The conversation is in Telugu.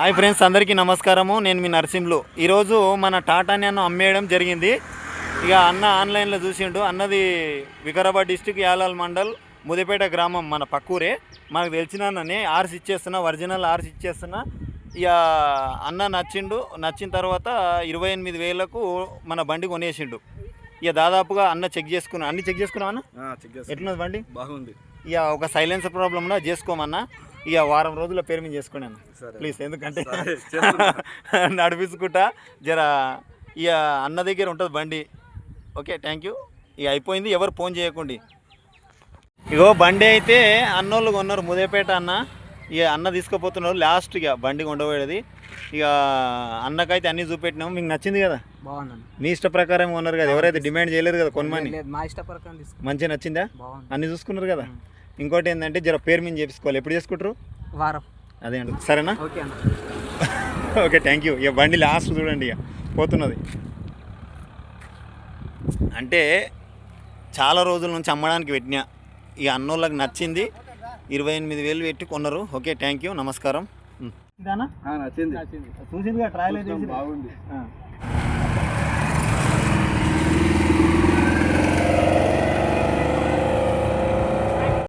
హాయ్ ఫ్రెండ్స్, అందరికీ నమస్కారము. నేను మీ నరసింహులు. ఈరోజు మన టాటాని అన్న అమ్మేయడం జరిగింది. ఇక అన్న ఆన్లైన్లో చూసిండు. అన్నది వికారాబాద్ డిస్టిక్ యాలాల్ మండల్ ముదిపేట గ్రామం, మన పక్కూరే. మనకు తెలిసిన అన్ననే ఆర్స్ ఇచ్చేస్తున్నా, ఒరిజినల్ ఆర్స్ ఇచ్చేస్తున్నా. ఇక అన్న నచ్చిన తర్వాత 28,000కు మన బండి కొనేసిండు. ఇక దాదాపుగా అన్న చెక్ చేసుకున్నా. అన్ని చెక్ చేసుకున్నావు అన్న? ఎట్లున్నది బండి? బాగుంది. ఇక ఒక సైలెన్సర్ ప్రాబ్లం ఉన్నా చేసుకోమన్నా. ఇక వారం రోజుల పేరు మీద చేసుకోండి అన్న ప్లీజ్, ఎందుకంటే నడిపించుకుంటా జర. ఇక అన్న దగ్గర ఉంటుంది బండి. Okay, thank you. ఇక అయిపోయింది, ఎవరు ఫోన్ చేయకండి. ఇగో బండి అయితే అన్నోళ్ళు కొన్నారు, ముదేపేట అన్న. ఇక అన్న తీసుకుపోతున్నారు లాస్ట్. ఇక బండి కొండపోయేది. ఇక అన్నకైతే అన్నీ చూపెట్టినాము. మీకు నచ్చింది కదా? బాగుందండి. మీ ఇష్ట ప్రకారం కొన్నారు కదా, ఎవరైతే డిమాండ్ చేయలేరు కదా కొనమని. మా ఇష్ట ప్రకారం మంచిగా నచ్చిందా? బాగుంది. అన్నీ చూసుకున్నారు కదా. ఇంకోటి ఏంటంటే జర పేరు మీద చేపించుకోవాలి. ఎప్పుడు చేసుకుంటారు? వారం. అదే అండి, సరేనా? ఓకే అన్న. Okay, thank you. ఇక బండి లాస్ట్ చూడండి, ఇక పోతున్నది. అంటే చాలా రోజుల నుంచి అమ్మడానికి పెట్టినా. ఇక అన్నోళ్ళకి నచ్చింది, 28,000 పెట్టి కొన్నారు. ఓకే, థ్యాంక్ యూ, నమస్కారం. నచ్చింది. చూసిందిగా ట్రయల్ అయితే బాగుంది.